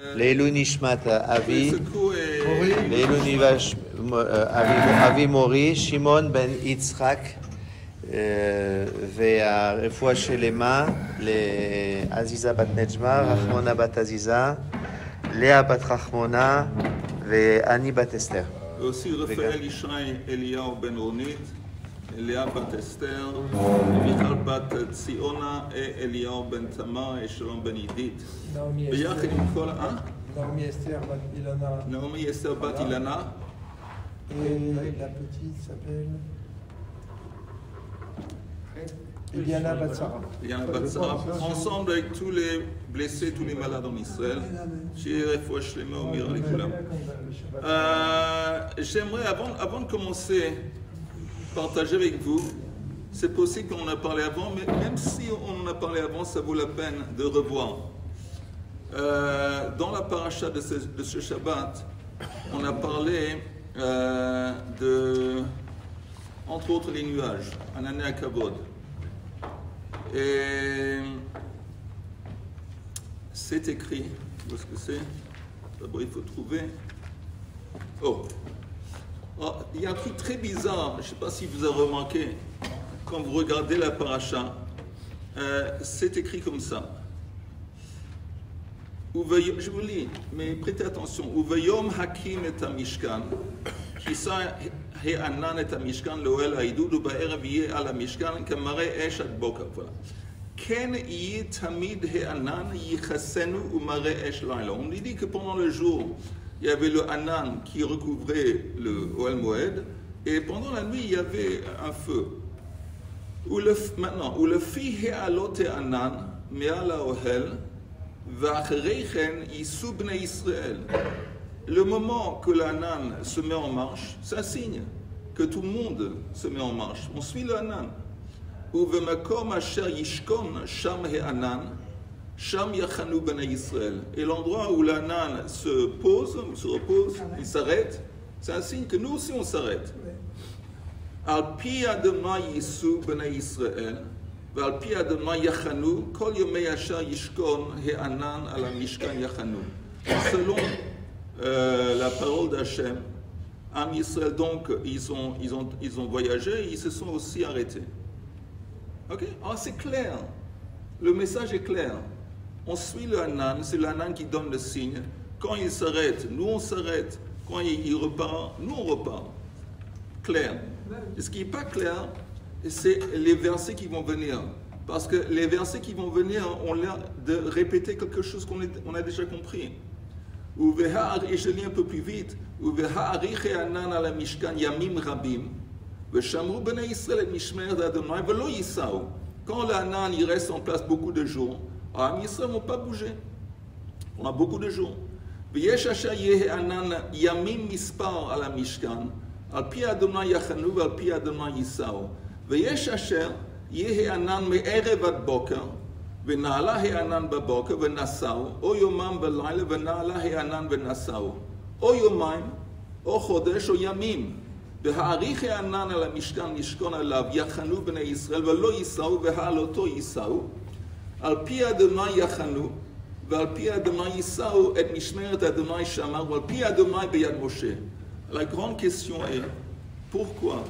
לעילוי נשמת אבי, לעילוי אבי מורי, שמעון בן יצחק, והרפואה שלמה לעזיזה בת נג'מה, רחמונה בת עזיזה, לאה בת רחמונה ואני בת אסתר. ואוסי רפאל ישי אליהו בן רונית, לאה בת אסתר, מיכל בת ציונה, אליהו בן תמר, שלום בן עידית. ביחד עם כל... נעמי אסתר בת אילנה. נעמי אסתר בת אילנה. Et la petite s'appelle Eliana Batsara. Eliana Batsara. Ensemble avec tous les blessés, tous les malades en Israël. J'aimerais, avant de commencer, partager avec vous. C'est possible qu'on en a parlé avant, mais même si on en a parlé avant, ça vaut la peine de revoir. Dans la paracha de ce Shabbat, on a parlé entre autres les nuages, Anané à Kavod. Et c'est écrit, où est-ce que c'est? D'abord il faut trouver. Oh, il y a un truc très bizarre, je ne sais pas si vous avez remarqué, quand vous regardez la paracha, c'est écrit comme ça. Je vous lis, mais prêtez attention. Uvayom hakim et hamishkan, kisa he'anan et hamishkan lo'el ha'idud u'ba'erev yeh al hamishkan kamare esh ad boker. Voilà. Ken yeh tamid he'anan yichasenu u'mare esh laila. On lui dit que pendant le jour, il y avait le anan qui recouvrait le Ohel Moed, et pendant la nuit, il y avait un feu. Maintenant, le fi he'alot he'anan me'al ha'ohel. Le moment que l'Anan se met en marche, c'est un signe que tout le monde se met en marche. On suit l'Anan. Et l'endroit où l'Anan se pose, ou se repose, il s'arrête, c'est un signe que nous aussi on s'arrête. Al pi adama yisu b'nei Yisrael. Selon la parole d'Hachem, Am Yisrael, donc, ils ont voyagé, ils se sont aussi arrêtés. Ok? Alors c'est clair, le message est clair. On suit le Hanan, c'est le Hanan qui donne le signe. Quand il s'arrête, nous on s'arrête. Quand il repart, nous on repart. Clair. Et ce qui n'est pas clair, c'est les versets qui vont venir. Parce que les versets qui vont venir ont l'air de répéter quelque chose qu'on a déjà compris. Et je lis un peu plus vite. Quand l'Anan il reste en place beaucoup de jours, les Israël ne vont pas bouger. On a beaucoup de jours. Al pi Adonai yachanu ve'al pi Adonai yisau. Ve'yesh asher yeh ha'anan me'erev ad boker, ve'na'ala ha'anan b'boker ve'nasau, o yomam v'layla ve'na'ala ha'anan ve'nasau, o yomayim, o chodesh, o yamim. Ve'ha'arich ha'anan al ha'mishkan nishkon alav yachanu b'nei Yisrael ve'lo yisau ve'ha'aloto yisau. Al pi Adonai yachanu ve'al pi Adonai yisau et mishmeret Adonai shamar ve'al pi Adonai b'yad Moshe. La grande question est, pourquoi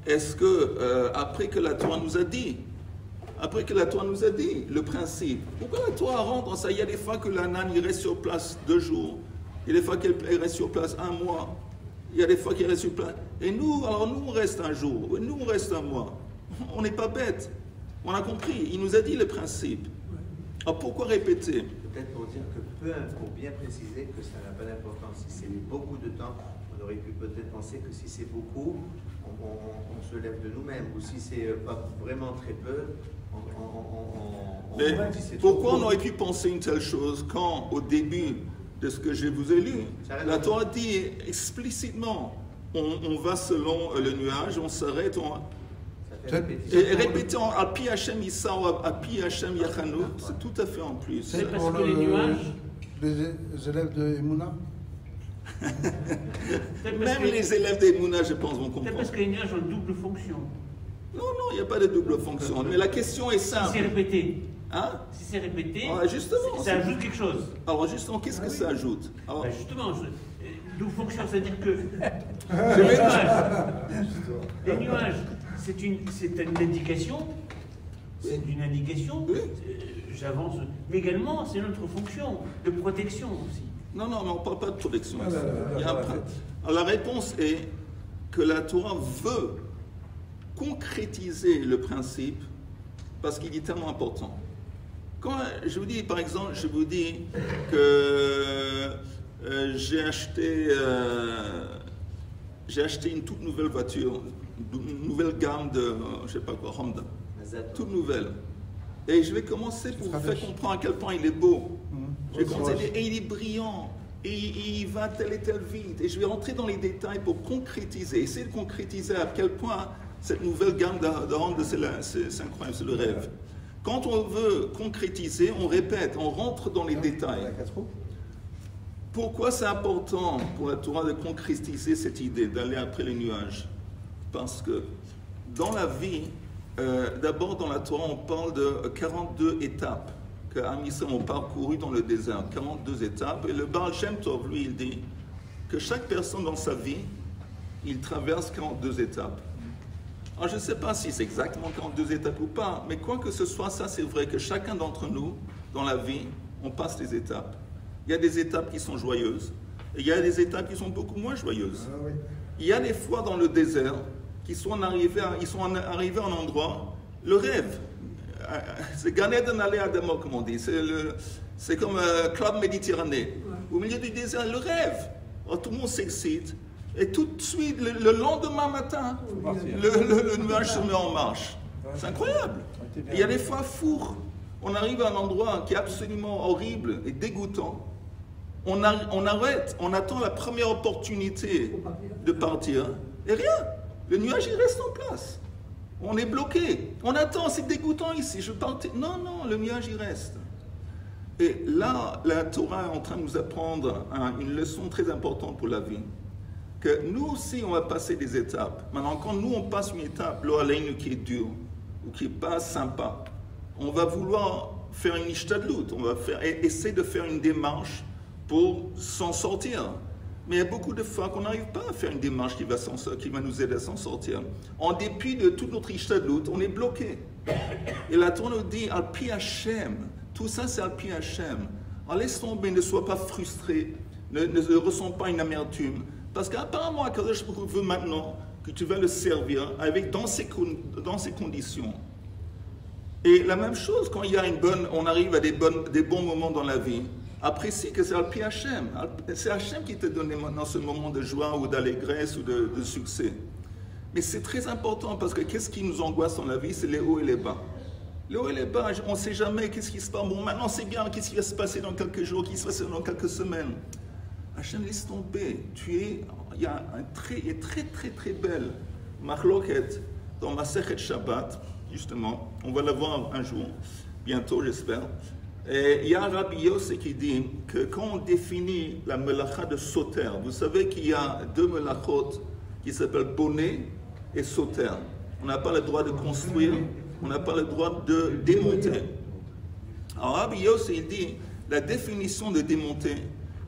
est-ce que, après que la Torah nous a dit, le principe, pourquoi la Torah rentre dans ça? Il y a des fois que l'Anan il reste sur place 2 jours, il y a des fois qu'elle reste sur place 1 mois, il y a des fois qu'elle reste sur place. Et nous, alors nous on reste 1 jour, nous on reste 1 mois. On n'est pas bête, on a compris, il nous a dit le principe. Alors pourquoi répéter? Peut-être pour dire que pour bien préciser que ça n'a pas d'importance. Si c'est beaucoup de temps, on aurait pu peut-être penser que si c'est beaucoup, on se lève de nous-mêmes. Ou si c'est pas vraiment très peu, Mais pourquoi on aurait pu penser une telle chose quand, au début de ce que je vous ai lu, la Torah dit explicitement, on va selon le nuage, on s'arrête, et répétons Api Hashem Yisau, Api Hashem Yachanu, c'est tout à fait en plus. C'est parce que les nuages. Les élèves de Emouna. Même les élèves d'Emouna, je pense, vont comprendre. C'est parce que les nuages ont double fonction. Non, il n'y a pas de double fonction. Mais la question est simple. C'est répété. Hein? Si c'est répété, justement, ça ajoute quelque chose. Alors justement, qu'est-ce que ça ajoute? Alors, justement, d'où fonction, c'est-à-dire que les nuages, c'est une indication, Oui. J'avance, mais également c'est notre fonction de protection aussi. Non, mais on ne parle pas de protection. Alors, la réponse est que la Torah veut concrétiser le principe parce qu'il est tellement important. Quand je vous dis, par exemple, que j'ai acheté une toute nouvelle voiture, une nouvelle gamme de, je sais pas quoi, Honda, toute nouvelle. Et je vais commencer pour vous faire comprendre à quel point il est beau. Je vais commencer à dire, et il est brillant, et il va tel et tel vite. Et je vais rentrer dans les détails pour concrétiser, essayer de concrétiser à quel point cette nouvelle gamme de Honda, c'est incroyable, c'est le rêve. Quand on veut concrétiser, on répète, on rentre dans les détails. Pourquoi c'est important pour la Torah de concrétiser cette idée, d'aller après les nuages? Parce que dans la vie, d'abord dans la Torah, on parle de 42 étapes que Am Yisraël ont parcouru dans le désert, 42 étapes. Et le Baal Shem Tov, lui, il dit que chaque personne dans sa vie, il traverse 42 étapes. Alors, je ne sais pas si c'est exactement 42 étapes ou pas, mais quoi que ce soit, ça c'est vrai que chacun d'entre nous, dans la vie, on passe les étapes. Il y a des étapes qui sont joyeuses, et il y a des étapes qui sont beaucoup moins joyeuses. Il y a des fois dans le désert qui sont arrivés à un endroit, le rêve. C'est Gan Eden Alei Adamo, comme on dit. C'est comme Club Méditerranée. Au milieu du désert, le rêve. Alors, tout le monde s'excite. Et tout de suite, le lendemain matin, le nuage se met en marche. C'est incroyable. Il y a des fois fourres. On arrive à un endroit qui est absolument horrible et dégoûtant. On arrête, on attend la première opportunité de partir. Et rien. Le nuage, il reste en place. On est bloqué. On attend, c'est dégoûtant ici. Je partais. Non, le nuage, il reste. Et là, la Torah est en train de nous apprendre une leçon très importante pour la vie. Que nous aussi, on va passer des étapes. Maintenant, quand nous, on passe une étape, l'oaleinu qui est dure, ou qui n'est pas sympa, on va vouloir faire une ishtadlut, on va essayer de faire une démarche pour s'en sortir. Mais il y a beaucoup de fois qu'on n'arrive pas à faire une démarche qui va nous aider à s'en sortir. En dépit de toute notre ishtadlut, on est bloqué. Et la Torah nous dit, al pi Hashem, tout ça c'est al pi Hashem. Alors laisse tomber, ne sois pas frustré, ne ressens pas une amertume. Parce qu'apparemment, Akadosh Baruch Hu veut maintenant que tu vas le servir dans ces conditions. Et la même chose, quand on arrive à des bons moments dans la vie, apprécie que c'est Al Pi Hashem. C'est Hashem qui te donne maintenant ce moment de joie ou d'allégresse ou de succès. Mais c'est très important parce que qu'est-ce qui nous angoisse dans la vie? C'est les hauts et les bas. Les hauts et les bas, on ne sait jamais qu'est-ce qui se passe. Bon, maintenant c'est bien, qu'est-ce qui va se passer dans quelques jours, qu'est-ce qui va se passer dans quelques semaines? Hachem, laisse tomber. Il y a une très belle marloquette dans Masechet Shabbat, justement. On va la voir un jour, bientôt j'espère. Et il y a un Rabbi Yossi qui dit que quand on définit la melacha de Soter, vous savez qu'il y a deux melachot qui s'appellent Boné et Soter. On n'a pas le droit de construire, on n'a pas le droit de démonter. Alors Rabbi Yossi il dit la définition de démonter,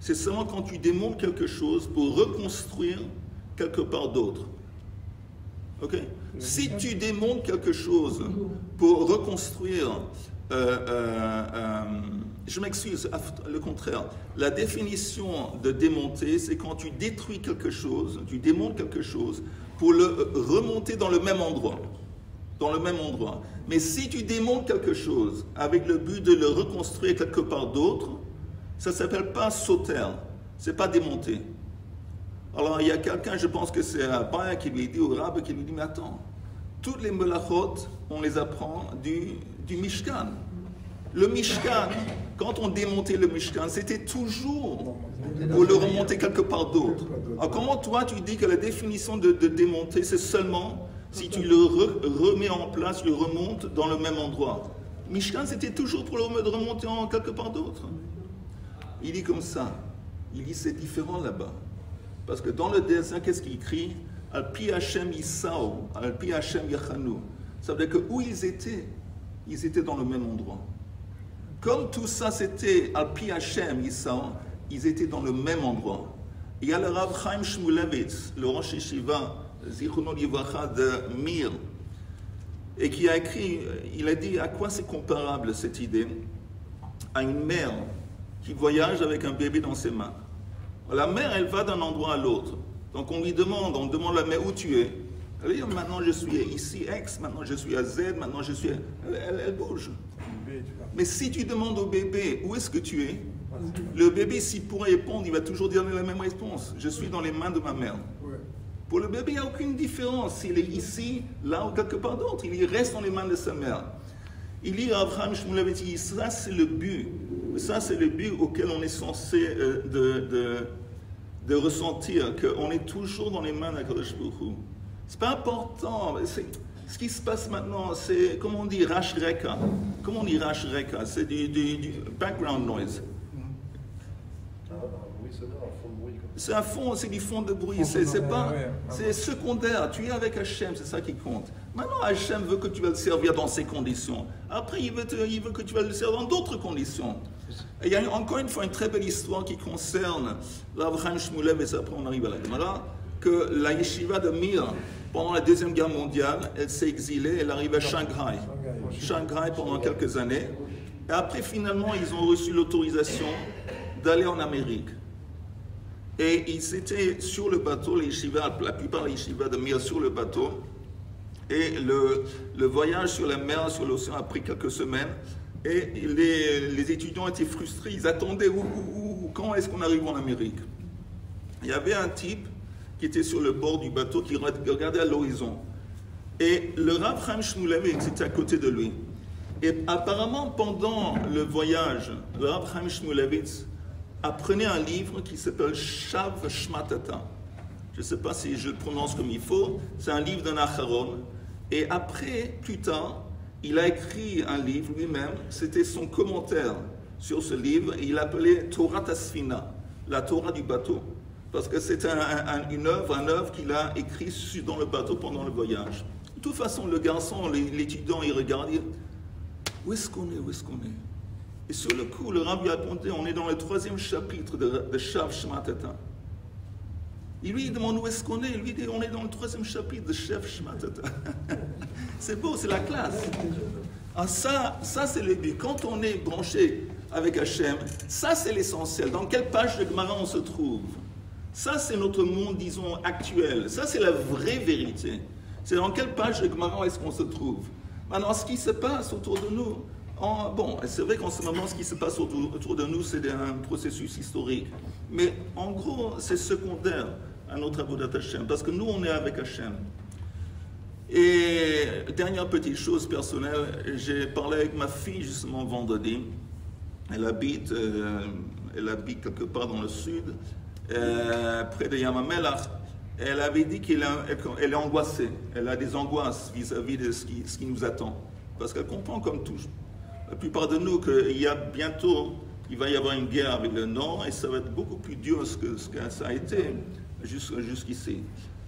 c'est seulement quand tu démontes quelque chose pour reconstruire quelque part d'autre. Ok? Si tu démontes quelque chose pour reconstruire, je m'excuse, le contraire. La définition de démonter, c'est quand tu détruis quelque chose, tu démontes quelque chose pour le remonter dans le même endroit. Dans le même endroit. Mais si tu démontes quelque chose avec le but de le reconstruire quelque part d'autre, ça ne s'appelle pas sauter, c'est pas démonter. Alors il y a quelqu'un, je pense que c'est Abba qui lui dit, au Rabbe qui lui dit, mais attends, toutes les melachot, on les apprend du Mishkan. Le Mishkan, quand on démontait le Mishkan, c'était toujours pour le remonter quelque part d'autre. Alors comment toi tu dis que la définition de démonter, c'est seulement si tu le remets en place, tu le remontes dans le même endroit. Mishkan, c'était toujours pour le remonter en quelque part d'autre. Il dit comme ça, il dit c'est différent là-bas. Parce que dans le désert, qu'est-ce qu'il écrit? Al pi Hashem Yisao, Al pi Hashem Yachanu. Ça veut dire que où ils étaient dans le même endroit. comme tout ça c'était Al-Pi Hashem, ils étaient dans le même endroit. Il y a le Rav Chaim Shmulevitz, le Rosh Yeshiva, Zichrono Livracha de Mir, et qui a écrit, il a dit à quoi c'est comparable cette idée? À une mère qui voyage avec un bébé dans ses mains. La mère, elle va d'un endroit à l'autre. Donc on demande à la mère où tu es. Elle dit maintenant je suis ici X, maintenant je suis à Z, maintenant je suis. Elle bouge. Mais si tu demandes au bébé où est-ce que tu es, le bébé, s'il pourrait répondre, il va toujours dire la même réponse. Je suis dans les mains de ma mère. Pour le bébé, il n'y a aucune différence s'il est ici, là ou quelque part d'autre. Il reste dans les mains de sa mère. Il dit Abraham Shmulevitz, ça c'est le but. Ça c'est le but auquel on est censé de ressentir, qu'on est toujours dans les mains d'Akadosh Baruch Hu. C'est pas important. Ce qui se passe maintenant, c'est, comme on dit, Rash Reka. Comment on dit Rash Reka? C'est du background noise. C'est un fond, c'est du fond de bruit. C'est secondaire. Tu es avec Hachem, c'est ça qui compte. Maintenant, Hachem veut que tu vas le servir dans ces conditions. Après, il veut que tu vas le servir dans d'autres conditions. Et il y a encore une fois une très belle histoire qui concerne l'Avraham Shmulevitz, et après on arrive à la Gemara, que la yeshiva de Mir, pendant la Deuxième Guerre mondiale, elle s'est exilée, elle arrive à Shanghai. Shanghai pendant quelques années. Et après, finalement, ils ont reçu l'autorisation d'aller en Amérique. Et ils étaient sur le bateau, la plupart des yeshivas de Mir sur le bateau. Et le voyage sur la mer, sur l'océan a pris quelques semaines. Et les étudiants étaient frustrés, ils attendaient quand est-ce qu'on arrive en Amérique. Il y avait un type qui était sur le bord du bateau, qui regardait à l'horizon. Et le Rav Chaim Shmulevitz était à côté de lui. Et apparemment, pendant le voyage, le Rav Chaim Shmulevitz apprenait un livre qui s'appelle Shav Shmatata. Je ne sais pas si je le prononce comme il faut. C'est un livre d'un Acharon. Et après, plus tard, il a écrit un livre lui-même. C'était son commentaire sur ce livre. Et il l'appelait Torah Tasfina, la Torah du bateau. Parce que c'est une œuvre qu'il a écrite dans le bateau pendant le voyage. De toute façon, le garçon, l'étudiant, il regarde, il dit, où est-ce qu'on est, où est-ce qu'on est? Et sur le coup, le Rav lui a répondu, on est dans le 3e chapitre de Shav Shmatata. Il lui demande où est-ce qu'on est. Il lui dit, on est dans le 3e chapitre de Shav Shmatata. C'est beau, c'est la classe. Ah, ça c'est le but. Quand on est branché avec Hachem, ça c'est l'essentiel. Dans quelle page de Gemara on se trouve? Ça c'est notre monde, disons, actuel. Ça c'est la vraie vérité. C'est dans quelle page de Gemara est-ce qu'on se trouve? Maintenant, ce qui se passe autour de nous, bon, c'est vrai qu'en ce moment, ce qui se passe autour de nous, c'est un processus historique. Mais en gros, c'est secondaire à notre avodat Hachem, parce que nous, on est avec Hachem. Et dernière petite chose personnelle, j'ai parlé avec ma fille justement vendredi. Elle habite quelque part dans le sud, près de Yamamelach. Elle avait dit qu'elle est angoissée. Elle a des angoisses vis-à-vis de ce qui nous attend. Parce qu'elle comprend, comme la plupart de nous, qu'il va y avoir une guerre avec le Nord et ça va être beaucoup plus dur que ça a été jusqu'ici.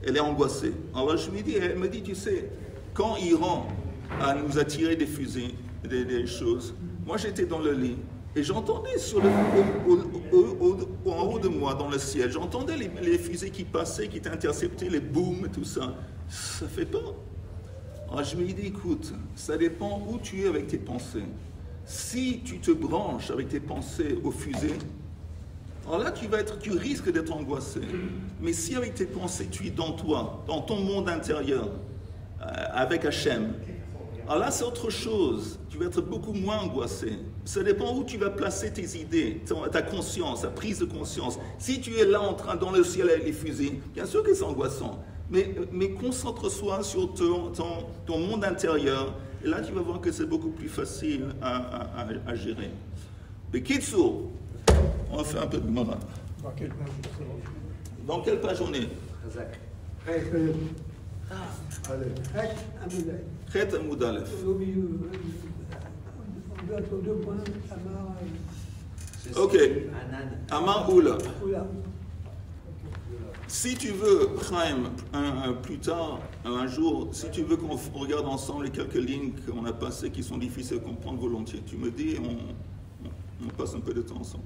Elle est angoissée. Alors elle me dit, tu sais, quand Iran nous a tiré des fusils, des choses, moi j'étais dans le lit. Et j'entendais en haut de moi, dans le ciel, j'entendais les fusées qui passaient, qui étaient interceptées, les booms et tout ça. Ça fait peur. Alors je me dis, écoute, ça dépend où tu es avec tes pensées. Si tu te branches avec tes pensées aux fusées, alors là tu risques d'être angoissé. Mais si avec tes pensées tu es dans toi, dans ton monde intérieur, avec Hachem, alors là c'est autre chose. Tu vas être beaucoup moins angoissé. Ça dépend où tu vas placer tes idées, ta conscience, ta prise de conscience. Si tu es là dans le ciel avec les fusées, bien sûr que c'est angoissant. Mais concentre-toi sur ton monde intérieur. Et là, tu vas voir que c'est beaucoup plus facile à gérer. Mais Kitsour, on va faire un peu de Gemara. Dans quelle page on est? Chet Amud Aleph. Ok. Amar Oula. Si tu veux, Chaim, plus tard, un jour, si tu veux qu'on regarde ensemble les quelques lignes qu'on a passées qui sont difficiles à comprendre volontiers, tu me dis, On passe un peu de temps ensemble.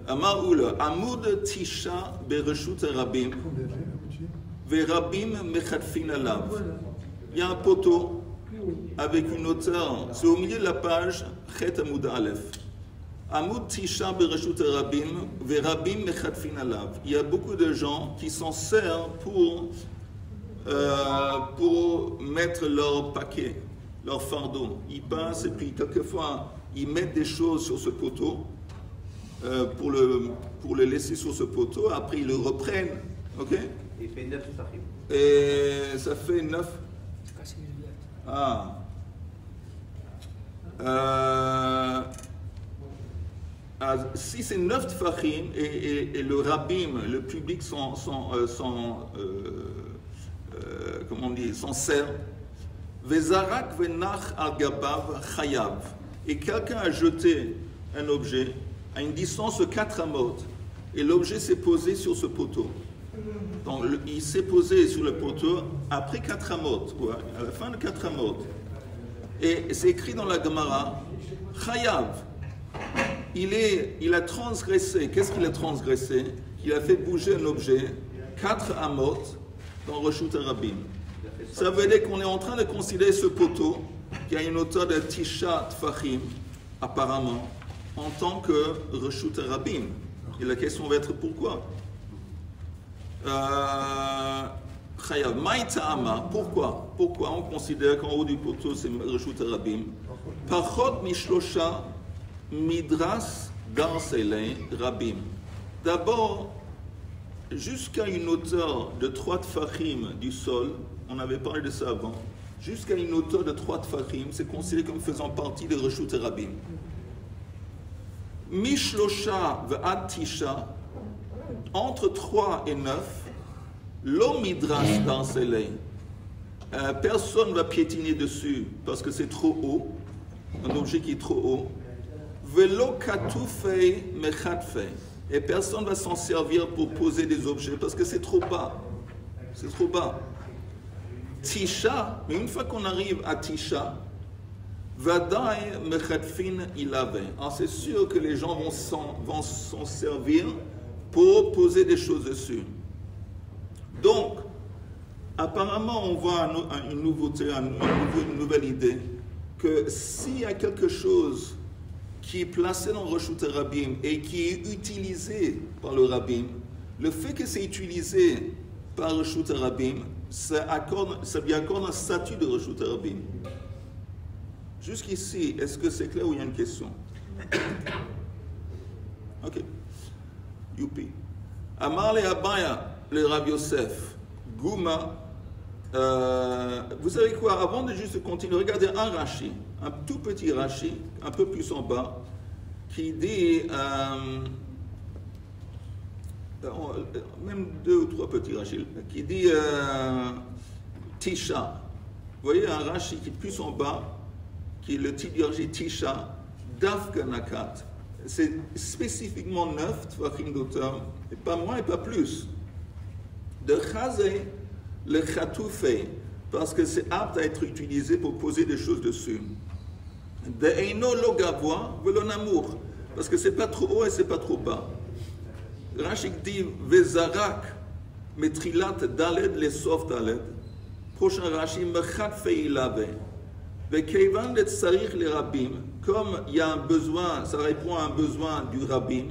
Amar Oula, Amoud Tisha Bereshut Rabim, Verabim Mechatfin Alav. Il y a un poteau avec une hauteur, c'est au milieu de la page, Chet Amoud Aleph. Amoud Tisha Bereshut Rabim, Verabim Mechatfin Alav. Il y a beaucoup de gens qui s'en servent pour mettre leur paquet, leur fardeau. Ils passent et puis quelquefois ils mettent des choses sur ce poteau pour le laisser sur ce poteau. Après ils le reprennent, ok? Il fait 9 tfachim. Et ça fait 9. Ah. Si c'est 9 tfachim et le rabbim, le public s'en sert, Vezarak venach al gabav chayav, et quelqu'un a jeté un objet à une distance de 4 amot, et l'objet s'est posé sur ce poteau. Donc il s'est posé sur le poteau après 4 amot, à la fin de 4 amot. Et c'est écrit dans la Gemara, chayav. Il a transgressé. Qu'est-ce qu'il a transgressé? Il a fait bouger un objet, 4 amot, dans Reshut Rabim. Ça veut dire qu'on est en train de considérer ce poteau, qui a une hauteur de Tisha Tfachim, apparemment, en tant que Reshut Rabim. Et la question va être pourquoi? Chayav, Maïta'ama, pourquoi? Pourquoi on considère qu'en haut du poteau c'est Reshut Rabim? Pachot Mishlosha Midras Darselei Rabim. D'abord, jusqu'à une hauteur de 3 tfachim du sol, on avait parlé de ça avant, jusqu'à une hauteur de 3 tfachim, c'est considéré comme faisant partie de Reshut Rabim. Mishlosha ve'ad tisha, entre 3 et 9, lo midras darselei. Personne ne va piétiner dessus parce que c'est trop haut, un objet qui est trop haut. Velo katufei mechatfei. Et personne ne va s'en servir pour poser des objets parce que c'est trop bas. C'est trop bas. Tisha, mais une fois qu'on arrive à Tisha, Vadai mechatfin ilave. Alors c'est sûr que les gens vont s'en servir pour poser des choses dessus. Donc, apparemment, on voit une nouveauté, une nouvelle idée, que s'il y a quelque chose qui est placé dans Reshut Rabim et qui est utilisé par le Rabbim, le fait que c'est utilisé par Reshut Rabim, ça lui accorde un statut de Reshut Rabim. Jusqu'ici, est-ce que c'est clair ou il y a une question? Ok. Youpi. Amar le Abaya, le Rav Yosef, Gouma. Vous savez quoi? Avant de juste continuer, regardez un Rashi, un tout petit Rashi, un peu plus en bas, qui dit, même 2 ou 3 petits Rashi, qui dit Tisha. Vous voyez un Rashi qui est plus en bas, qui est le titre du Rashi Tisha, Dafka Nakat. C'est spécifiquement 9 tfachim d'auteur, et pas moins et pas plus. De Chazé, le Chatoufé, parce que c'est apte à être utilisé pour poser des choses dessus. De Eino lo gavoa, velo namour, parce que c'est pas trop haut et c'est pas trop bas. Rachik dit Vezarak, metrilat daled les soft daled. Prochain Rashi, mechat feilave. Vekeivan le tsarich le rabbim, comme il y a un besoin, ça répond à un besoin du rabbim.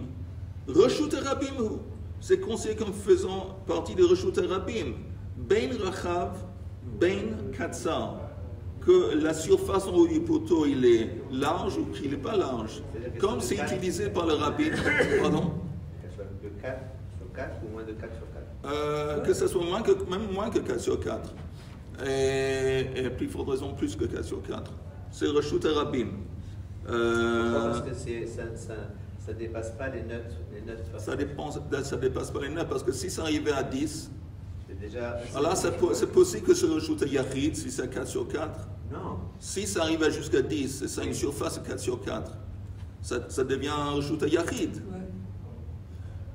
Reshut Rabim, c'est considéré comme faisant partie de Reshut Rabim. Ben Rachav, Ben Katsar, que la surface en haut du poteau il est large ou qu'il n'est pas large, comme c'est utilisé par le rabbin. Pardon? De 4 sur 4 ou moins de 4 sur 4? Que ce soit même moins que 4 sur 4. Et plus forte raison, plus que 4 sur 4. C'est Reshut Rabim. Parce que ça ne dépasse pas les notes. Ça dépasse pas les notes, parce que si ça arrivait à 10, déjà, alors là, c'est possible que ce Reshut Yachid, si c'est 4 sur 4. Non. Si ça arrive jusqu'à 10, et ça a une surface de 4 sur 4, ça devient un Reshut Yachid. Ouais.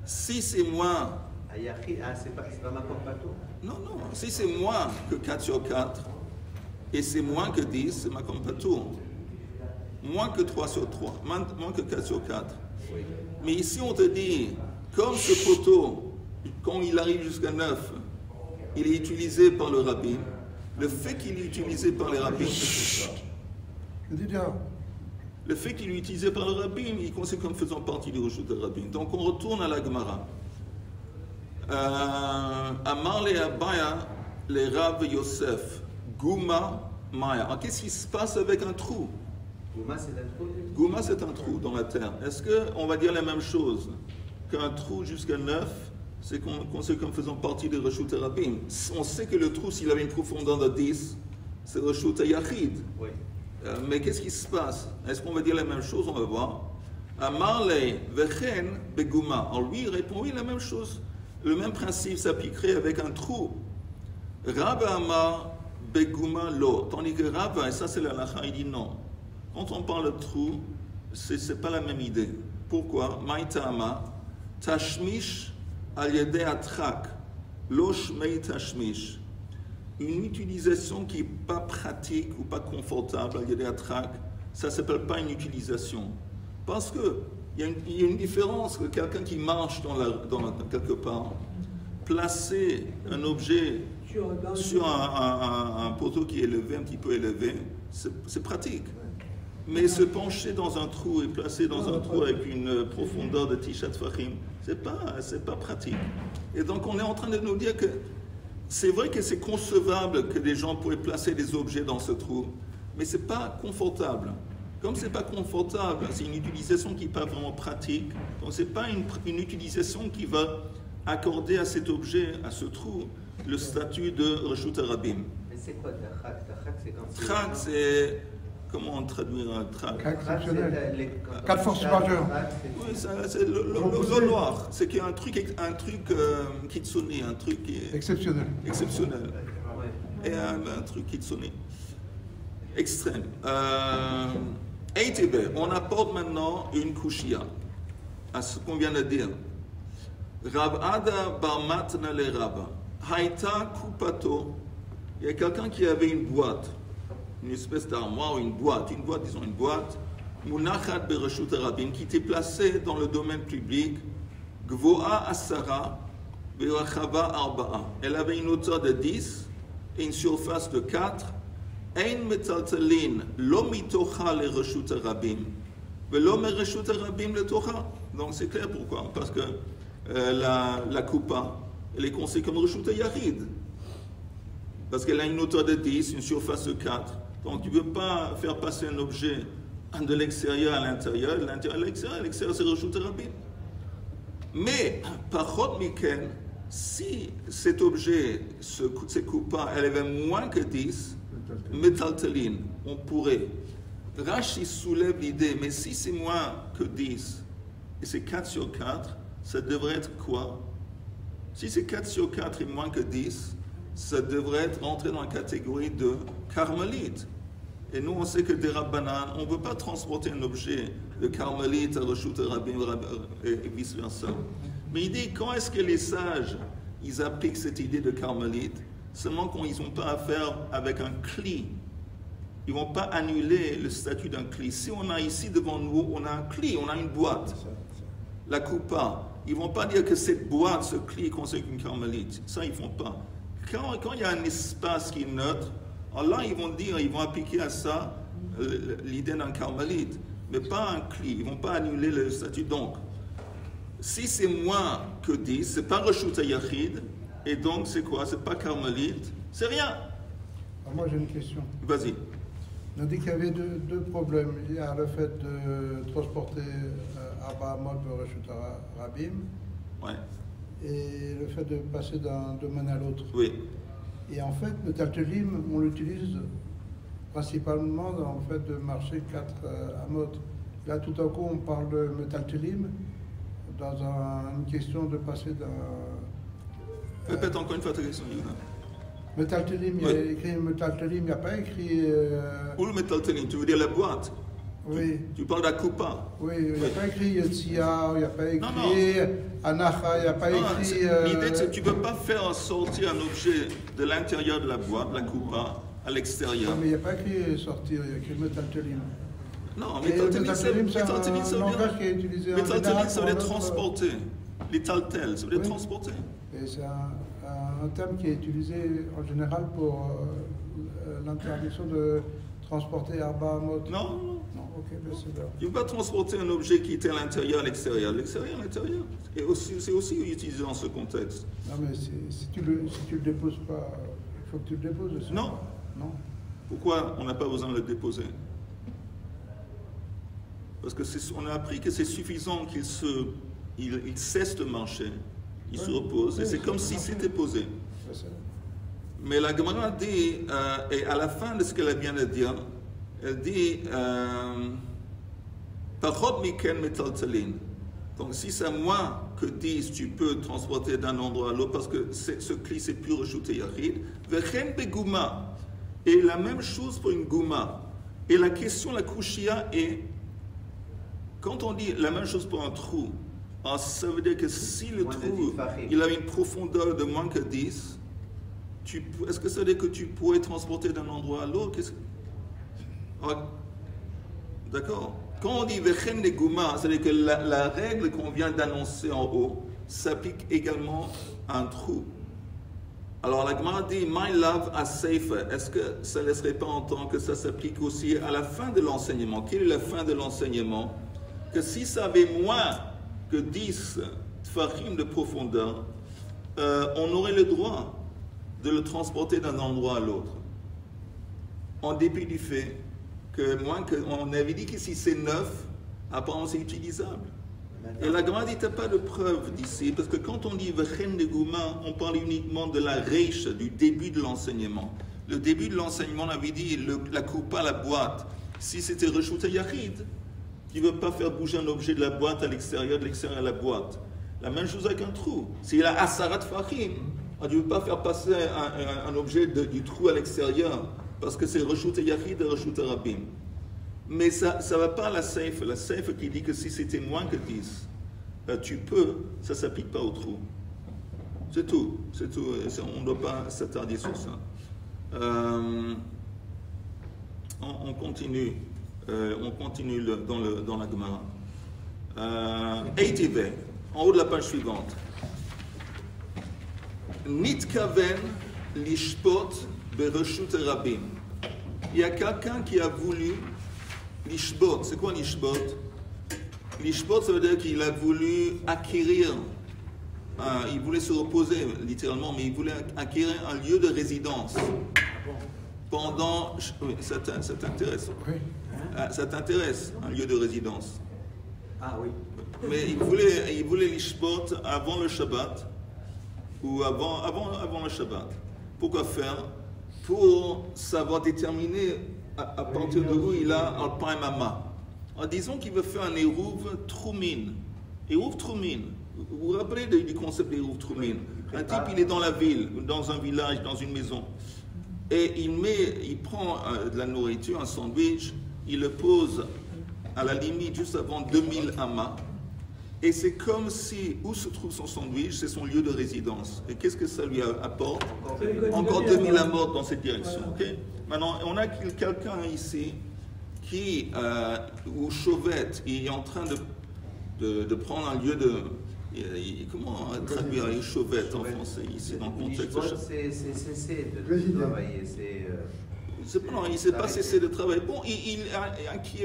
Si c'est moins... c'est pas Makom Patou? Non. Si c'est moins que 4 sur 4, et c'est moins que 10, c'est Makom Patou. moins que 3 sur 3, moins que 4 sur 4. Oui. Mais ici, on te dit, comme ce poteau, quand il arrive jusqu'à 9, il est utilisé par le rabbin, le fait qu'il est utilisé par les rabbins, Je dis bien. le fait qu'il est utilisé par le rabbin, il est considéré comme faisant partie du reshut de rabbin. Donc on retourne à la Gemara. Amar le Abaya, les Rav Yosef, Gouma, Maya. Alors qu'est-ce qui se passe avec un trou? Gouma, c'est un trou. Gouma, c'est un trou dans la terre. Est-ce qu'on va dire la même chose qu'un trou jusqu'à 9, c'est qu'on sait comme faisant partie des reshut rabbin? On sait que le trou, s'il avait une profondeur de 10, c'est reshut yachid. Oui. Mais qu'est-ce qui se passe? Est-ce qu'on va dire la même chose? On va voir. Amar le vechen begouma. Alors lui, il répond oui, la même chose. Le même principe s'appliquerait avec un trou. Rabba Amar begouma lo. Tandis que Rabba, et ça c'est la lacha, il dit non. Quand on parle de trou, c'est pas la même idée. Pourquoi? Maïtama, tashmish al yede atrak, lo shmei tashmish. Une utilisation qui n'est pas pratique ou pas confortable al yede atrak, ça ne s'appelle pas une utilisation. Parce que il y a une différence que quelqu'un qui marche quelque part, placer un objet sur un poteau qui est élevé, un petit peu élevé, c'est pratique. Mais se pencher dans un trou et placer dans un trou avec une profondeur de Tishat Fahim, c'est pas pratique. Et donc on est en train de nous dire que c'est vrai que c'est concevable que des gens pourraient placer des objets dans ce trou, mais c'est pas confortable. Comme c'est pas confortable, c'est une utilisation qui n'est pas vraiment pratique, donc c'est pas une utilisation qui va accorder à cet objet, à ce trou, le statut de reshut harabim. Mais c'est quoi tachak? Tachak, c'est quand Trak, c'est... Comment on traduit un trak? Exceptionnel. 4 forces majeures. Oui, c'est le noir. C'est qu'il y a un truc kitsune, un truc qui est Exceptionnel. exceptionnel. Ouais. Et un truc kitsune. Extrême. Eitebe, on apporte maintenant une kushia à ce qu'on vient de dire. Rav Ada bar matna le Rabba. Haïta kupato. Il y a quelqu'un qui avait une boîte, une espèce d'armoire, une boîte, Munachat bereshut harabim, qui était placée dans le domaine public, Gvoa asara, Berachava arba'a. Elle avait une hauteur de 10 et une surface de 4. Ein metaltalin, lo mitocha le reshut harabim, velo me reshut harabim le tocha. Donc c'est clair pourquoi. Parce que la coupa, elle est considérée comme reshut yachid. Parce qu'elle a une hauteur de 10, une surface de 4. Donc tu ne peux pas faire passer un objet de l'extérieur à l'intérieur, de l'intérieur à l'extérieur c'est reshut harabim. Mais, parchot miken, si cet objet, cette coupa, elle avait moins que 10, metaltalin, on pourrait. Rashi soulève l'idée, mais si c'est moins que 10, et c'est 4 sur 4, ça devrait être quoi? Si c'est 4 sur 4 et moins que 10, ça devrait être rentré dans la catégorie de carmélite. Et nous, on sait que des rabbanan, on ne veut pas transporter un objet de carmélite à reshut harabim et vice-versa. Mais il dit, quand est-ce que les sages, ils appliquent cette idée de carmélite? Seulement quand ils n'ont pas affaire avec un cli. Ils ne vont pas annuler le statut d'un cli. Si on a ici devant nous, on a un cli, on a une boîte. La coupa. Ils ne vont pas dire que cette boîte, ce cli, est considéré une carmélite. Ça, ils ne font pas. Quand il y a un espace qui est neutre, alors là, ils vont appliquer à ça l'idée d'un carmélite, mais pas un cli. Ils ne vont pas annuler le statut. Donc, si c'est moins que 10, ce n'est pas reshut yachid, et donc c'est quoi? C'est pas carmélite, c'est rien. Alors moi j'ai une question. Vas-y. On a dit qu'il y avait deux problèmes. Il y a le fait de transporter à Bahamot le reshut harabim, Ouais. et le fait de passer d'un domaine à l'autre. Oui. Et en fait, le taltelim, on l'utilise principalement dans le fait de marcher 4 amot. Là, tout à coup, on parle de metaltelim dans une question de passer d'un... Répète encore une fois ta question, Yuna. Metaltelim, il y a écrit metaltelim, il n'y a pas écrit... Où le metaltelim? Tu veux dire la boîte? Oui. Tu parles de la coupa? Oui, il n'y a pas écrit Yetzia, il n'y a pas écrit Anacha, il n'y a pas écrit... L'idée, c'est que tu ne peux pas faire sortir un objet de l'intérieur de la boîte, la coupa, à l'extérieur. Non, mais il n'y a pas écrit sortir, il y a écrit metaltelim. Non, Et le métalteline, ça veut métalteline, c'est un langage qui est utilisé en métalteline, général ça veut dire pour notre- transporter. Les taltels, ça veut dire Oui. transporter. Et c'est un terme qui est utilisé en général pour l'interdiction de transporter Arba Amot. Non. Non, ok, bien sûr. Il ne peut pas transporter un objet qui était à l'intérieur, à l'extérieur. L'extérieur, à l'intérieur. Et aussi, c'est aussi utilisé dans ce contexte. Non, mais si tu le déposes pas, il faut que tu le déposes aussi. Non. Non. Pourquoi on n'a pas besoin de le déposer? Parce qu'on a appris que c'est suffisant qu'il cesse de marcher, il se repose, et c'est comme si c'était posé. C'est ça. Mais la Gemara dit, et à la fin de ce qu'elle vient de dire, elle dit Pachot miken metaltalin. Donc si c'est moins que 10, tu peux transporter d'un endroit à l'autre parce que ce cli c'est plus rajouté yachid. Vechen begouma. Et la même chose pour une gouma. Et la question, la kushia est, quand on dit la même chose pour un trou, ça veut dire que si le Moins de trou 10 fachim. il a une profondeur de moins que 10, est-ce que ça veut dire que tu pourrais transporter d'un endroit à l'autre? D'accord. Quand on dit Vechen de Gouma, c'est-à-dire que la règle qu'on vient d'annoncer en haut s'applique également à un trou. Alors la Gemara dit My love a Seifa. Est-ce que ça ne laisserait pas entendre que ça s'applique aussi à la fin de l'enseignement? Quelle est la fin de l'enseignement? Que si ça avait moins que 10 tfachim de profondeur, on aurait le droit de le transporter d'un endroit à l'autre. En dépit du fait que on avait dit que si c'est 9, apparemment c'est utilisable. Et la Gemara dit, tu n'as pas de preuve d'ici, parce que quand on dit Vechen de Gouma, on parle uniquement de la reish, du début de l'enseignement. Le début de l'enseignement, on avait dit, la coupa, la boîte, si c'était reshouté yachid, tu ne veux pas faire bouger un objet de la boîte à l'extérieur, de l'extérieur à la boîte. La même chose avec un trou. S'il a asarat fachim, tu ne veux pas faire passer un objet du trou à l'extérieur, parce que c'est reshouté yachid et reshouté rabim. Mais ça ne va pas à la safe qui dit que si c'était moins que 10, tu peux, ça ne s'applique pas au trou. C'est tout. On ne doit pas s'attarder sur ça. On continue dans la Gemara. Eitive, en haut de la page suivante. Nitkaven lishpot bereshut rabim. Il y a quelqu'un qui a voulu l'ishbot. C'est quoi l'ishbot? L'ishbot, ça veut dire qu'il a voulu acquérir, il voulait se reposer littéralement, mais il voulait acquérir un lieu de résidence pendant. Oui, ça t'intéresse? Oui. Ça t'intéresse, un lieu de résidence? Ah oui. Mais il voulait l'ishbot avant le Shabbat ou avant le Shabbat. Pourquoi faire? Pour savoir déterminer à partir de où il a Alpine Mama. En disant qu'il veut faire un Eruv Troumin. Eruv Troumin. Vous vous rappelez du concept d'Eruv Troumin? Un type, il est dans la ville, dans un village, dans une maison. Et il prend de la nourriture, un sandwich, il le pose à la limite juste avant 2000 amas. Et c'est comme si, où se trouve son sandwich, c'est son lieu de résidence. Et qu'est-ce que ça lui apporte? Encore 2000 amas dans cette direction. Okay? Maintenant, on a quelqu'un ici qui, ou Chauvette, il est en train de prendre un lieu de... Comment traduire les Chauvette en français ici dans le contexte? C'est cesser de travailler. Non, il ne s'est pas cessé de travailler. Bon, il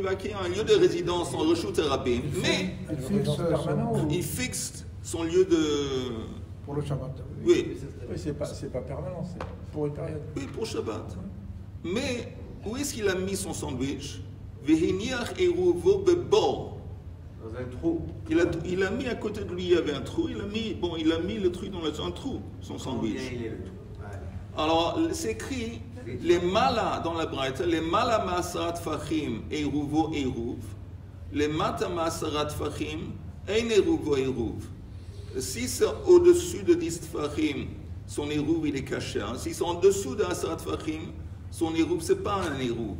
va acquérir un lieu de résidence en Reshut Rabim, mais il fixe son lieu de... Pour le Shabbat. Oui. Oui, c'est pas permanent, c'est pour une période. Oui, pour Shabbat. Mais où est-ce qu'il a mis son sandwich? Vehiniach eruvo bebor. Dans un trou. Il a mis à côté de lui, il y avait un trou. Il a mis le truc dans un trou, son sandwich. Il est le trou. Ouais. Alors, c'est écrit, les malas dans la Braïta, les malas masarat fachim eruvo eruv, les mata masarat fachim ein eruvo eruv. Si c'est au-dessus de 10 fachim, son eruv il est caché. Si c'est en dessous de asarat fachim, son eruv c'est pas un eruv.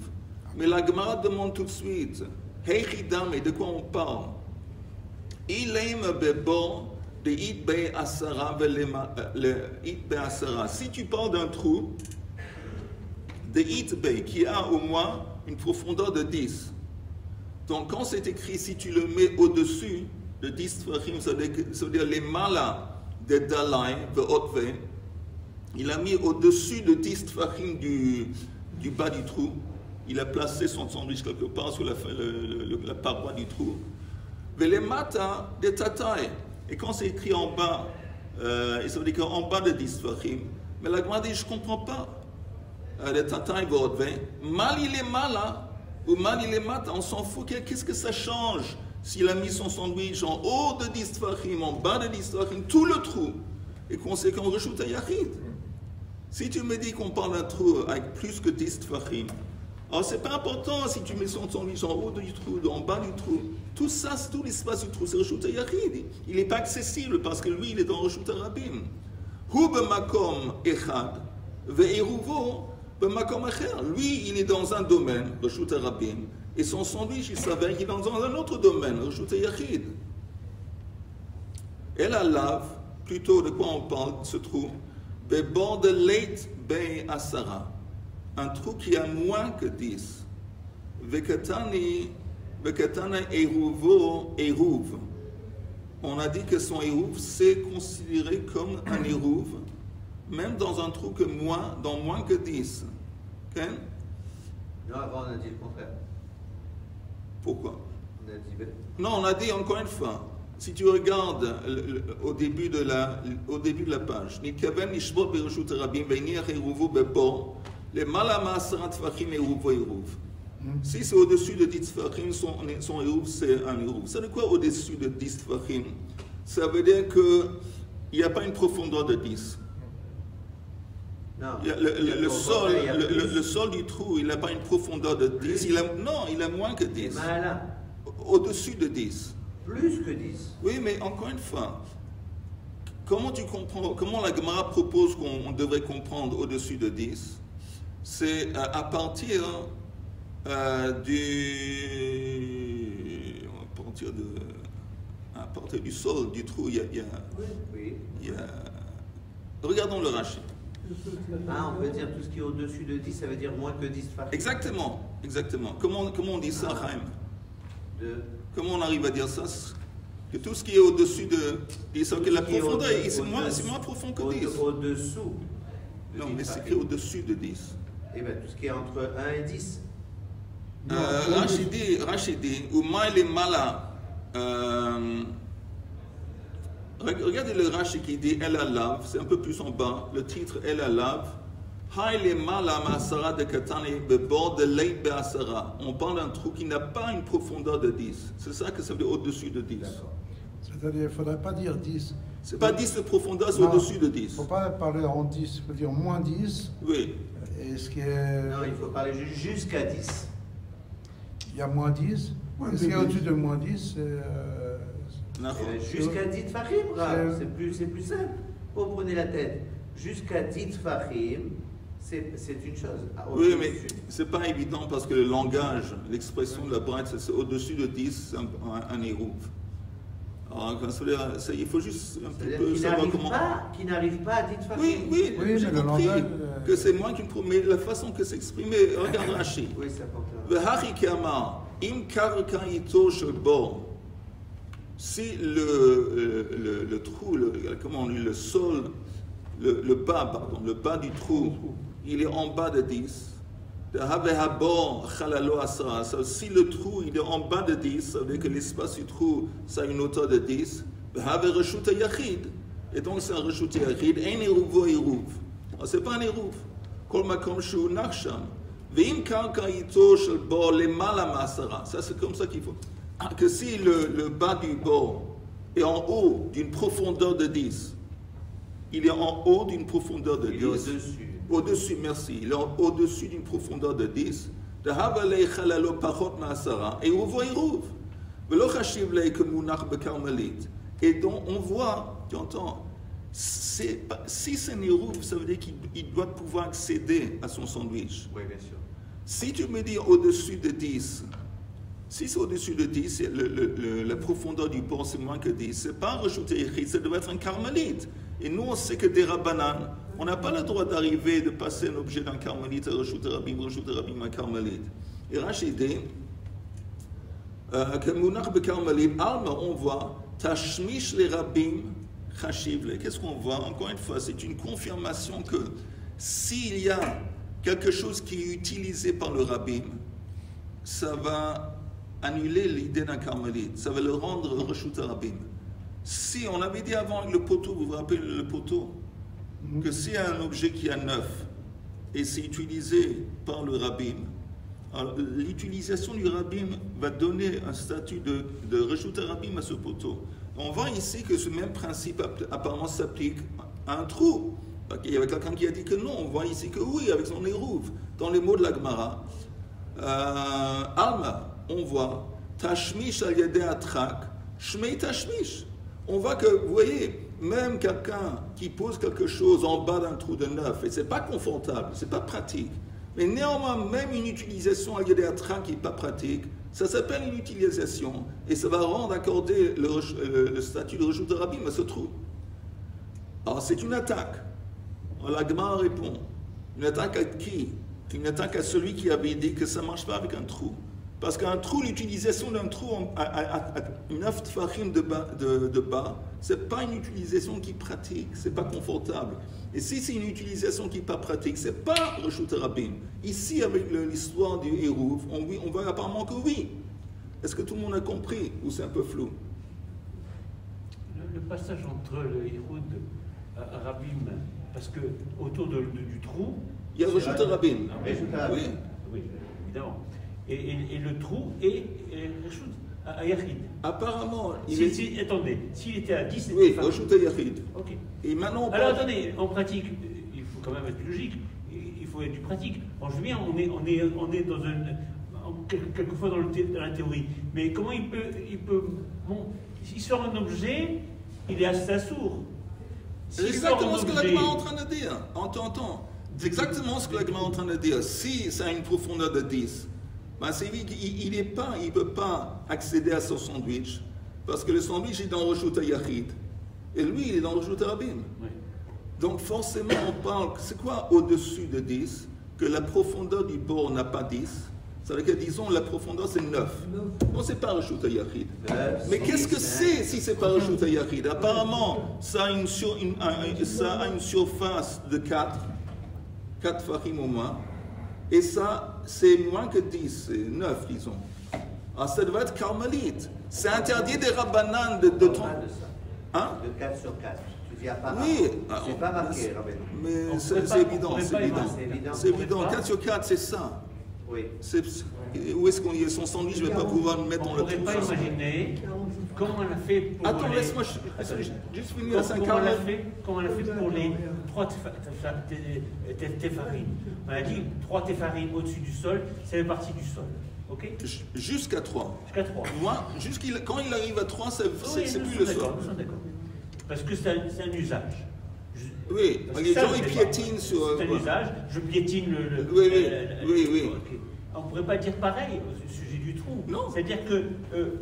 Mais la Gemara demande tout de suite, hey chidam, et de quoi on parle? Il aime bebor de it be asara le it be asara. Si tu parles d'un trou de it be qui a au moins une profondeur de 10, Donc quand c'est écrit, si tu le mets au-dessus de 10 tfachim, ça veut dire les malas de Dalai, Ve'otve, il a mis au-dessus de 10 tfachim du bas du trou. Il a placé son sandwich quelque part sur la paroi du trou. Ve'lemata de Tatai. Et quand c'est écrit en bas, ça veut dire qu'en bas de 10 tfachim, mais la Gemara dit, je ne comprends pas. De Tatai Ve'otve, mal il est mala, ou mal il est mata, on s'en fout. Qu'est-ce que ça change s'il a mis son sandwich en haut de 10 tfachim, en bas de 10 tfachim, tout le trou, et conséquent, on rajoute un yachid. Si tu me dis qu'on parle d'un trou avec plus que 10 tfachim, alors c'est pas important si tu mets son sandwich en haut du trou, en bas du trou. Tout ça, c'est tout l'espace du trou, c'est Reshut HaYachid. Il n'est pas accessible parce que lui, il est dans Reshut HaRabim. Hu b'makom echad ve'eruvo b'makom acher. Lui, il est dans un domaine, Reshut HaRabim, et son sandwich, il s'avère qu'il est dans un autre domaine, Reshut HaYachid. Et la lave, plutôt de quoi on parle, ce trou, bebord de leit bei asara. Un trou qui a moins que 10. Vekatana eruvo eruv. On a dit que son eruv, c'est considéré comme un eruv, même dans un trou dans moins que 10. Okay? Non, avant on a dit le contraire. Pourquoi? On a dit... Non, on a dit encore une fois, si tu regardes au début de la page, Nitkaven nishbot bereshut harabim veiniach eruvo bebo. Les malama asarat tfachim eruv eruv. Si c'est au-dessus de 10 tfachim, son eruv c'est un eruv. Ça veut dire quoi au-dessus de 10 tfachim? Ça veut dire qu'il n'y a pas une profondeur de 10. Non. Le sol du trou, il n'a pas une profondeur de 10. Il a moins que 10. Au-dessus de 10. Plus que 10. Oui, mais encore une fois, comment tu comprends, comment la Gemara propose qu'on devrait comprendre au-dessus de 10? C'est à partir du sol, du trou, il y a regardons le Rashi. Ah, on peut dire tout ce qui est au-dessus de 10, ça veut dire moins que 10 tfachim. Exactement. Comment on dit ça, Chaim? Comment on arrive à dire ça? Que tout ce qui est au-dessus de 10, que la profondeur, c'est moins profond que 10. Au-dessous. Non, mais c'est écrit au-dessus de 10. Eh bien, tout ce qui est entre 1 et 10. Rashi dit, ou maïle mala. Regardez le Rashi qui dit El Alav, c'est un peu plus en bas, le titre El Alav. Haïle mala masara de katane bebord de leit beasara. On parle d'un trou qui n'a pas une profondeur de 10. C'est ça que ça veut dire au-dessus de 10. C'est-à-dire, il ne faudrait pas dire 10. C'est pas 10 de profondeur, c'est au-dessus de 10. Il ne faut pas parler en 10, il faut dire moins 10. Oui. Et ce qui est... Non, il faut parler jusqu'à 10. Il y a moins 10. Et ce qui est au-dessus de moins 10, c'est... Jusqu'à 10 tfachim, c'est plus simple. Vous prenez la tête. Jusqu'à 10 tfachim, c'est une chose. Oui, mais c'est pas évident parce que le langage, l'expression de la braïta, c'est au-dessus de 10, c'est un érouv. Alors, il faut juste un petit peu savoir comment... Qui n'arrive pas à 10 tfachim. Oui, j'ai compris que c'est moins qu'une promesse. Mais la façon que c'est exprimé, regarde Rashi. Oui, c'est important. Si le trou, comment on dit, le sol, le bas du trou, il est en bas de 10. Si le trou il est en bas de 10, ça veut dire que l'espace du trou, ça a une hauteur de 10. Et donc c'est un reshut yachid, un eruv eruv. C'est pas un eruv. Kol makom shu nachsham. Ve'im karka ito shel bo lemala ma'asara. Ça c'est comme ça qu'il faut. Que si le bas du bord est en haut d'une profondeur de 10, il est en haut d'une profondeur de 10. Il est au-dessus. Au-dessus, merci. Il est au-dessus d'une profondeur de 10. Et donc on voit, tu entends, si c'est un érouv, ça veut dire qu'il doit pouvoir accéder à son sandwich. Oui, bien sûr. Si tu me dis au-dessus de 10, si c'est au-dessus de 10, la profondeur du port c'est moins que 10, c'est pas un rajouté écrit, ça doit être un carmélite. Et nous on sait que des rabbanan, on n'a pas le droit d'arriver, de passer un objet d'un carmélite à rajouter rabim, un carmélite. Et Rashi dit, que Mounach Bekarmalim, Alma, on voit Tashmish les Rabbim Chashivle. Qu'est-ce qu'on voit? Encore une fois, c'est une confirmation que s'il y a quelque chose qui est utilisé par le Rabbim, ça va annuler l'idée d'un Karmelite, ça va le rendre Reshut Rabbim. Si on avait dit avant avec le poteau, vous vous rappelez le poteau, que s'il y a un objet qui est neuf et c'est utilisé par le Rabbim, l'utilisation du Rabbim va donner un statut de Reshut Rabbim à ce poteau. On voit ici que ce même principe apparemment s'applique à un trou. Il y avait quelqu'un qui a dit que non, on voit ici que oui, avec son érouve. Dans les mots de la Gemara, Alma, on voit Tashmish al yadei atrak, Shmei Tashmish. On voit que, vous voyez, même quelqu'un qui pose quelque chose en bas d'un trou de neuf, et c'est pas confortable, c'est pas pratique, mais néanmoins, même une utilisation al yadei atrak qui n'est pas pratique, ça s'appelle une utilisation, et ça va rendre accorder le statut de Reshut Rabbim à ce trou. Alors c'est une attaque. La Gemara répond, une attaque à qui? Une attaque à celui qui avait dit que ça ne marche pas avec un trou. Parce qu'un trou, l'utilisation d'un trou à 9 tfachim de bas, ce n'est pas une utilisation qui est pratique, ce n'est pas confortable. Et si c'est une utilisation qui n'est pas pratique, ce n'est pas Reshut Rabbim. Ici, avec l'histoire du Hérouv, on voit apparemment que oui. Est-ce que tout le monde a compris ou c'est un peu flou? Le passage entre le Héroud Rabbim, parce que autour du trou, il y a Reshut Rabbim. Oui, oui, évidemment. Et le trou est Reshut à Yachid. Apparemment, attendez, s'il était à 10, oui, Reshut à Yachid. Ok. Et maintenant, alors attendez, en pratique, il faut quand même être logique, il faut être du pratique. En juillet, on est dans quelquefois dans la théorie, mais comment il peut bon, s'il sort un objet, il est assez sourd. C'est exactement ce que la Gemara est en train de dire. Entends. C'est exactement ce que la Gemara est en train de dire. Si ça a une profondeur de 10, ben c'est lui qu'il ne peut pas accéder à son sandwich, parce que le sandwich est dans Reshut Yachid, et lui, il est dans Reshut Rabbim. Oui. Donc forcément, on parle, c'est quoi au-dessus de 10? Que la profondeur du bord n'a pas 10. Ça veut dire que, disons, la profondeur c'est 9. Bon, c'est pas Reshut Yachid. Mais qu'est-ce que c'est si c'est pas Reshut Yachid? Apparemment, ça a une surface de 4 fachim au moins. Et ça, c'est moins que 10, c'est 9, disons. Alors ça doit être carmélite. C'est interdit des rabbanan de 30. Hein? De 4 sur 4. Tu dis apparemment. Oui. C'est pas marqué, mais c'est évident, c'est évident. 4 sur 4, c'est ça. Oui. Où est-ce qu'on y est? Son sandwich, je ne vais pas pouvoir le mettre dans le trou. On ne pourrait pas imaginer comment on a fait pour Attends, laisse-moi juste finir à 5 comment on a fait pour les 3 téfarim. On a dit 3 téfarim au-dessus du sol, c'est la partie du sol. Ok? Jusqu'à 3. Jusqu'à 3. Moi, quand il arrive à 3, c'est plus le sol. Nous sommes d'accord. Parce que c'est un usage. Oui, les gens ils piétinent sur. C'est un usage, je piétine le. Oui. Okay. On ne pourrait pas dire pareil au sujet du trou. Non. C'est-à-dire que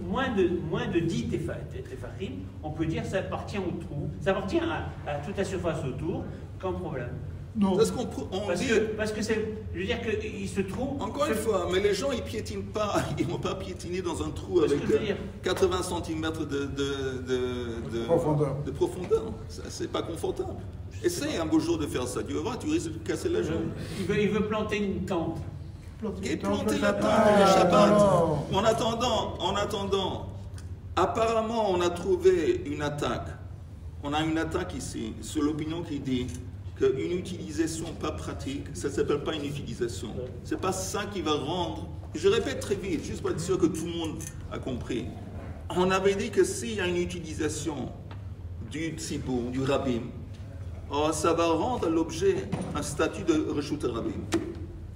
moins de 10 téfarim, on peut dire que ça appartient au trou, ça appartient à toute la surface autour, comme problème. Non. Parce que c'est. Je veux dire qu'il se trouve. Encore une fois, mais les gens ils piétinent pas, ils vont pas piétiner dans un trou avec 80 cm de profondeur. C'est pas confortable. Essaye un beau jour de faire ça. Tu vas voir, tu risques de casser la jambe. Il veut planter une tente. Et planter la tente le Shabbat. En attendant, apparemment on a trouvé une attaque. On a une attaque ici sur l'opinion qui dit qu'une utilisation pas pratique, ça ne s'appelle pas une utilisation. Ce n'est pas ça qui va rendre... Je répète très vite, juste pour être sûr que tout le monde a compris. On avait dit que s'il y a une utilisation du tzibur, du rabbin, ça va rendre à l'objet un statut de Reshut Rabbim.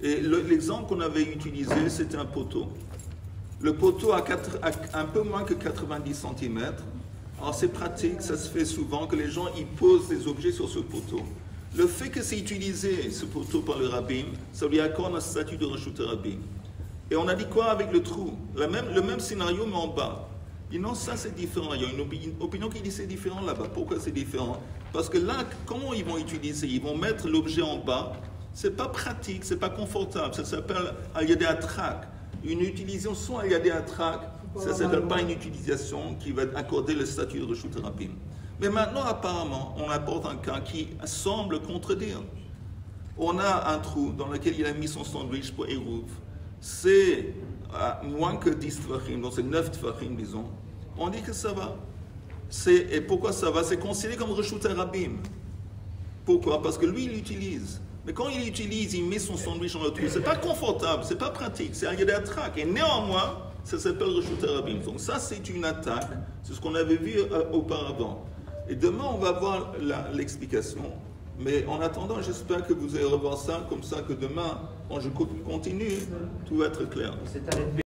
Et l'exemple qu'on avait utilisé, c'était un poteau. Le poteau a un peu moins que 90 cm. Alors c'est pratique, ça se fait souvent, que les gens ils posent des objets sur ce poteau. Le fait que c'est utilisé, ce poteau, par le rabbin, ça lui accorde un statut de Reshut Rabbim. Et on a dit quoi avec le trou? Le même scénario, mais en bas. Et non, ça c'est différent. Il y a une opinion qui dit c'est différent là-bas. Pourquoi c'est différent? Parce que là, comment ils vont utiliser? Ils vont mettre l'objet en bas. C'est pas pratique, c'est pas confortable. Ça s'appelle al yadei atrak. Une utilisation al yadei atrak Ça ne s'appelle pas une utilisation qui va accorder le statut de Reshut Rabim. Mais maintenant, apparemment, on apporte un cas qui semble contredire. On a un trou dans lequel il a mis son sandwich pour Eruv. C'est moins que 10 tfachim, donc c'est 9 tfachim, disons. On dit que ça va. Et pourquoi ça va? C'est considéré comme Reshut Rabim. Pourquoi? Parce que lui, il l'utilise. Mais quand il l'utilise, il met son sandwich dans le trou. C'est pas confortable, c'est pas pratique, il y a des traques. Et néanmoins, ça s'appelle Reshut Rabim. Donc ça, c'est une attaque. C'est ce qu'on avait vu auparavant. Et demain, on va voir l'explication. Mais en attendant, j'espère que vous allez revoir ça, comme ça que demain, quand je continue, tout va être clair.